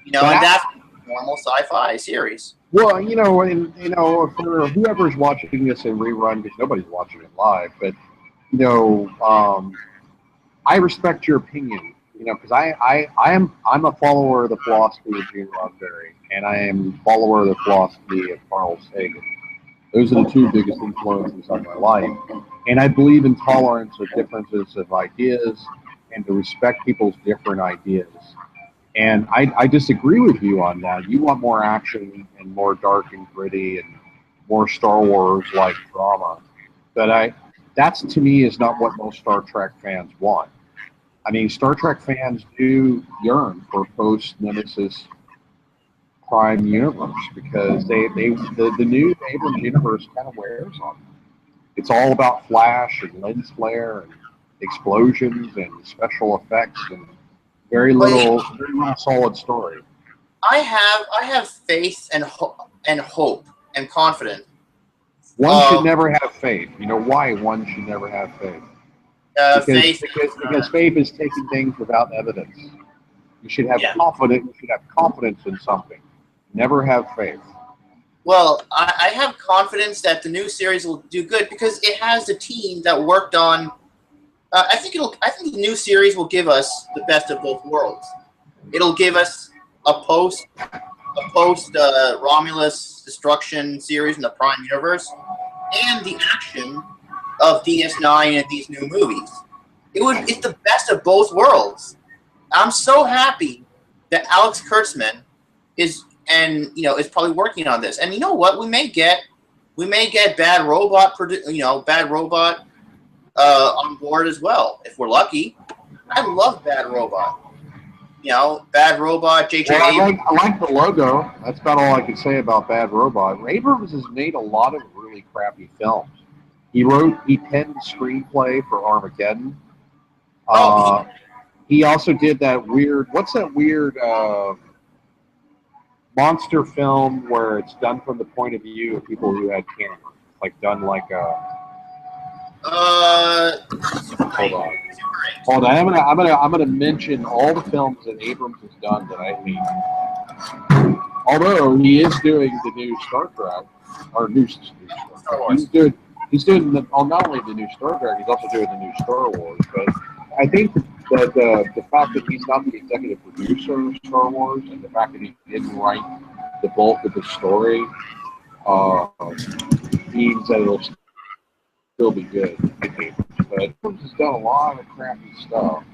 And that's a normal sci-fi series. Well, for whoever's watching this in rerun, because nobody's watching it live, but I respect your opinion, because I'm a follower of the philosophy of Gene Roddenberry, and I am a follower of the philosophy of Carl Sagan. Those are the two biggest influences on my life, and I believe in tolerance of differences of ideas and to respect people's different ideas. And I disagree with you on that. You want more action and more dark and gritty and more Star Wars-like drama, but that's, to me, is not what most Star Trek fans want. I mean, Star Trek fans do yearn for post-Nemesis Prime universe because the new Abrams universe kind of wears on them. It's all about flash and lens flare and explosions and special effects and very little solid story. I have faith and hope and confidence. One should never have faith. You know why one should never have faith? Because faith is taking things without evidence. You should have confidence. You should have confidence in something. Never have faith. Well, I have confidence that the new series will do good because it has the team that worked on. I think the new series will give us the best of both worlds. It'll give us a post Romulus destruction series in the Prime universe, and the action of DS9 and these new movies. It's the best of both worlds. I'm so happy that Alex Kurtzman is probably working on this. And you know what? We may get Bad Robot on board as well if we're lucky. I love Bad Robot. Bad Robot, J.J. Abrams. I like the logo. That's about all I can say about Bad Robot. Abrams has made a lot of really crappy films. He penned the screenplay for Armageddon. He also did that weird, what's that weird monster film where it's done from the point of view of people who had cancer? Like done like a... Hold on. Hold on. I'm gonna mention all the films that Abrams has done that I hate. Although he is doing the new Star Trek, or new Star Trek. He's doing not only the new Star Trek, he's also doing the new Star Wars. But I think that the fact that he's not the executive producer of Star Wars, and the fact that he didn't write the bulk of the story, means that it'll still be good. I think. But Abrams has done a lot of crappy stuff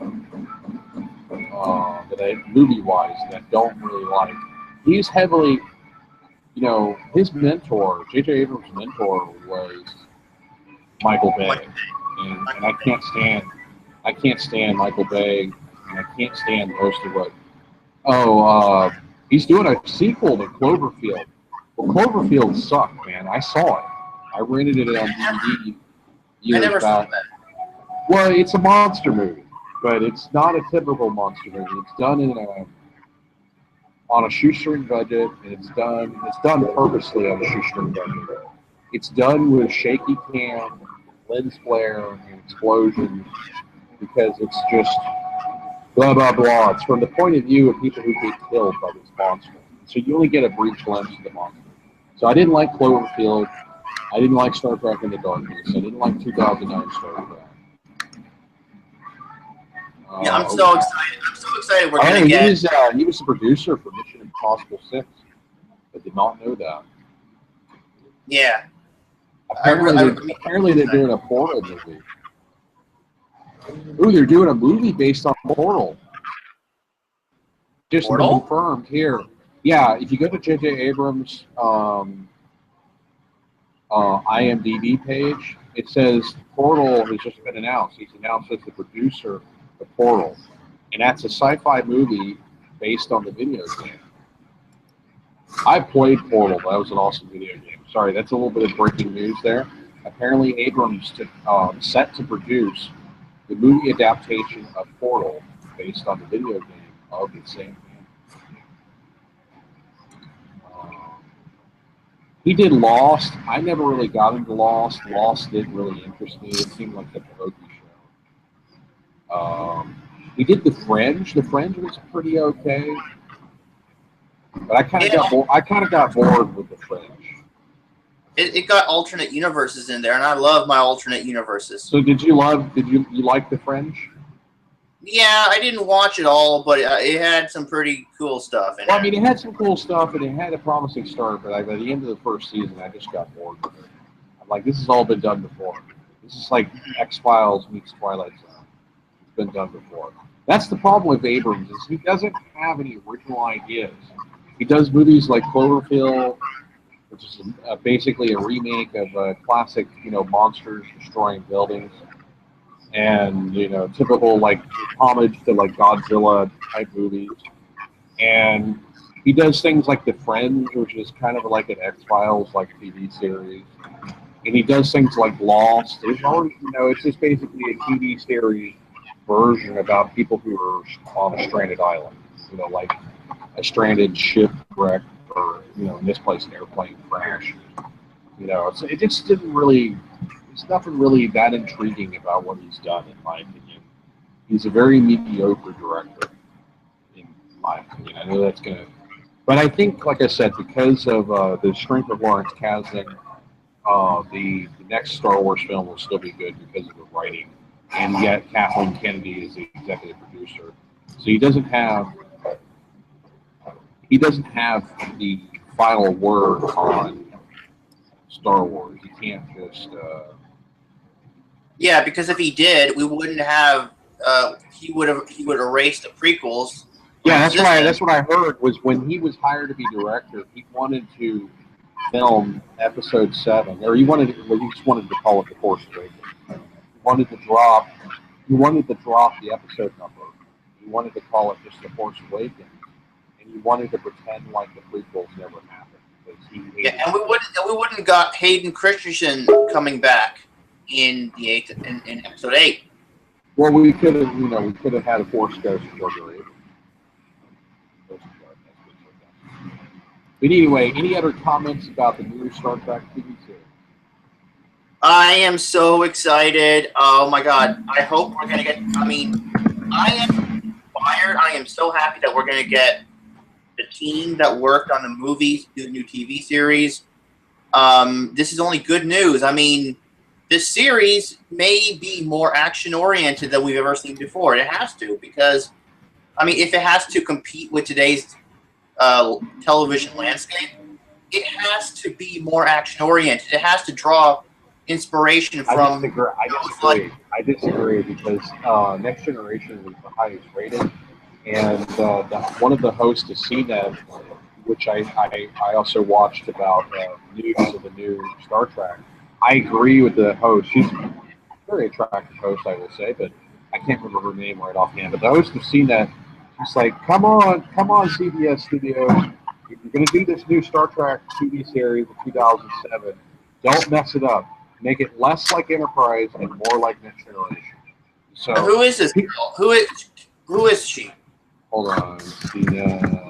movie-wise that I don't really like. He's heavily, his mentor, J.J. Abrams' mentor was Michael Bay, and I can't stand Michael Bay, and I can't stand most of what. He's doing a sequel to Cloverfield. Well, Cloverfield sucked, man. I saw it. I rented it on DVD years back. Well, it's a monster movie, but it's not a typical monster movie. It's done on a shoestring budget, and it's done purposely on a shoestring budget. It's done with shaky cam, lens flare, and explosions, because it's just blah blah blah. It's from the point of view of people who get killed by this monster, so you only get a brief glimpse of the monster. So I didn't like Cloverfield. I didn't like Star Trek Into Darkness. I didn't like 2009 Star Trek. Yeah, I'm so excited. We're gonna get. He was the producer for Mission Impossible 6. I did not know that. Yeah. Apparently they're doing a Portal movie. Ooh, they're doing a movie based on Portal. Just confirmed here. Yeah, if you go to J.J. Abrams' IMDb page, it says Portal has just been announced. He's announced as the producer of Portal. And that's a sci-fi movie based on the video game. I played Portal. That was an awesome video game. Sorry, that's a little bit of breaking news there. Apparently, Abrams set to produce the movie adaptation of Portal based on the video game of the same name. He did Lost. I never really got into Lost. Lost didn't really interest me. It seemed like a hokey show. He did The Fringe. The Fringe was pretty okay, but I kind of got bored with The Fringe. It got alternate universes in there, and I love my alternate universes. So did you like The Fringe? Yeah, I didn't watch it all, but it had some pretty cool stuff in it. I mean, it had some cool stuff, and it had a promising start, but by the end of the first season, I just got bored with it. I'm like, this has all been done before. This is like X-Files meets Twilight Zone. It's been done before. That's the problem with Abrams, is he doesn't have any original ideas. He does movies like Cloverfield, which is basically a remake of classic, monsters destroying buildings, and typical like homage to like Godzilla type movies. And he does things like The Friends, which is kind of like an X-Files like TV series. And he does things like Lost. It's just basically a TV series version about people who are on a stranded island. Like a stranded shipwreck, or misplaced airplane crash. So it just didn't really. There's nothing really that intriguing about what he's done, in my opinion. He's a very mediocre director, in my opinion. I know that's gonna, but I think, like I said, because of the strength of Lawrence Kasdan, the next Star Wars film will still be good because of the writing, and yet Kathleen Kennedy is the executive producer, so he doesn't have the final word on Star Wars. He can't just. Yeah, because if he did, we wouldn't have. He would erase the prequels. Yeah, that's what I heard. Was when he was hired to be director, he wanted to film Episode 7, or he just wanted to call it The Force Awakens. He wanted to drop the episode number. He wanted to call it just The Force Awakens, and he wanted to pretend like the prequels never happened. And we wouldn't got Hayden Christensen coming back in Episode 8. Well, we could have had a Force Ghost for Georgia. But anyway, any other comments about the new Star Trek TV series? I am so excited. Oh my god. I hope we're going to get, I mean, I am inspired. I am so happy that we're going to get the team that worked on the movies do the new TV series. This is only good news. I mean, this series may be more action-oriented than we've ever seen before. It has to, because, I mean, if it has to compete with today's television landscape, it has to be more action-oriented. It has to draw inspiration from... I disagree because Next Generation was the highest rated, and one of the hosts of CNET, which I also watched about news of the new Star Trek. I agree with the host. She's a very attractive host, I will say, but I can't remember her name right offhand. But the host of CNET, she's like, come on, CBS Studios. If you're going to do this new Star Trek TV series of 2007, don't mess it up. Make it less like Enterprise and more like Next Generation. So who is this girl? Who is she? Hold on. CNET.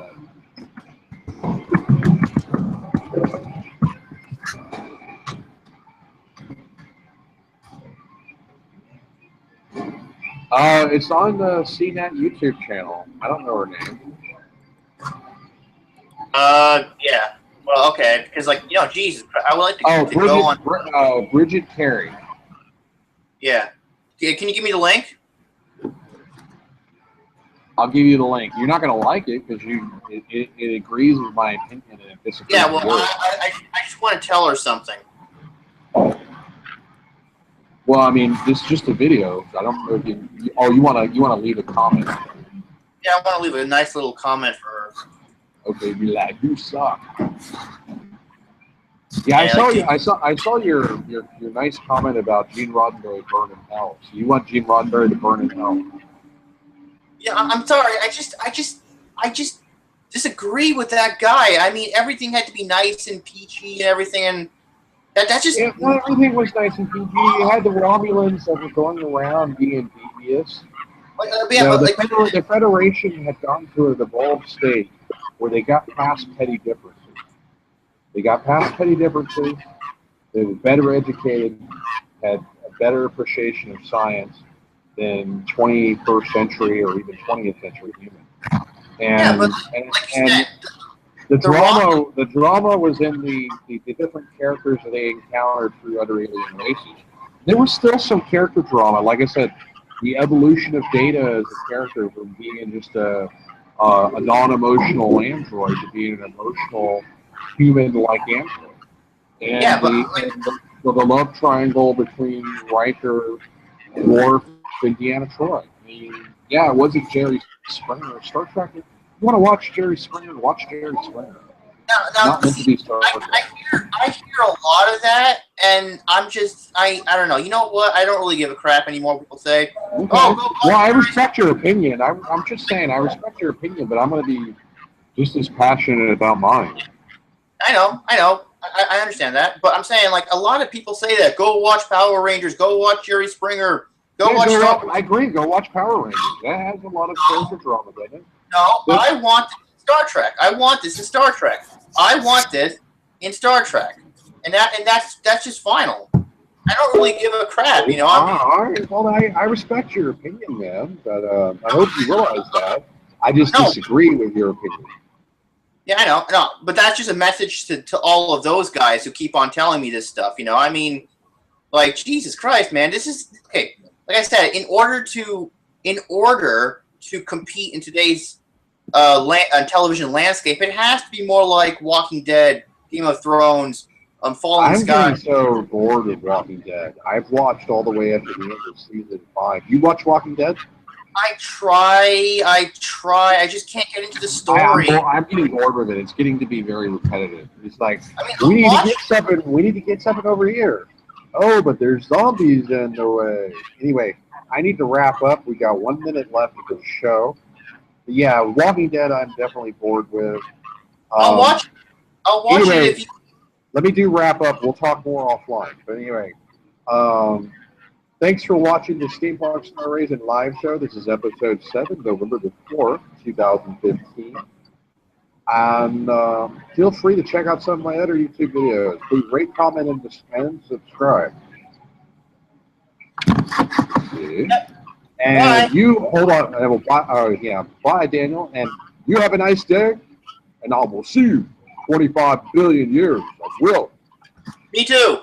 It's on the CNET YouTube channel. I don't know her name. Yeah. Well, okay, because, like, you know, Jesus Christ, I would like to go on... Bridget Carey. Yeah. Can you give me the link? I'll give you the link. You're not going to like it because it agrees with my opinion and it disagrees. Yeah, well, I just want to tell her something. Well, I mean, this is just a video. I don't know if you want to leave a comment. Yeah, I want to leave a nice little comment for her. Okay, be like, you suck. Yeah, I saw your nice comment about Gene Roddenberry burn in hell. So you want Gene Roddenberry to burn in hell? Yeah, I'm sorry. I just disagree with that guy. I mean, everything had to be nice and peachy and everything, and that just... Yeah, well, everything was nice and peachy. You had the Romulans that were going around being devious. The Federation had gone to an evolved state where they got past petty differences. They were better educated, had a better appreciation of science than 21st century or even 20th century humans. And the drama was in the different characters that they encountered through other alien races. There was still some character drama. Like I said, the evolution of Data as a character from being just a non-emotional android to being an emotional human-like android. And the love triangle between Riker, Worf, and Deanna Troi. I mean, yeah, it wasn't Jerry Springer. Star Trek, if you want to watch Jerry Springer, watch Jerry Springer. Now, I hear a lot of that, and I don't know. You know what? I don't really give a crap anymore. People say, okay. Well, I respect your opinion. I'm just saying, I respect your opinion, but I'm going to be just as passionate about mine. I know. I understand that, but I'm saying, like, a lot of people say that. Go watch Power Rangers. Go watch Jerry Springer. I agree. Go watch Power Rangers. That has a lot of character drama, doesn't it? No, I want Star Trek. I want this in Star Trek. I want this in Star Trek, and that's just final. I don't really give a crap, you know. All right. Well, I respect your opinion, man, but I hope you realize that. I just disagree with your opinion. Yeah, I know. No, but that's just a message to all of those guys who keep on telling me this stuff. You know, I mean, like, Jesus Christ, man, this is okay. Like I said, in order to compete in today's television landscape, it has to be more like Walking Dead, Game of Thrones, Fallen Skies. I'm getting so bored of Walking Dead. I've watched all the way up to the end of season 5. You watch Walking Dead? I try. I just can't get into the story. I'm getting bored with it. It's getting to be very repetitive. It's like, we need to get something over here. Oh, but there's zombies in the way. Anyway, I need to wrap up. We got 1 minute left of the show. But yeah, Walking Dead I'm definitely bored with. I'll watch it if you... Let me do wrap up. We'll talk more offline. But anyway, thanks for watching the Steampunk Star Raisin live show. This is episode 7, November the 4th, 2015. And feel free to check out some of my other YouTube videos. Please rate, comment, and subscribe. Yeah. Yep. And Bye. you hold on. Bye, Daniel. And you have a nice day. And I will see you 25 billion years. I will. Me too.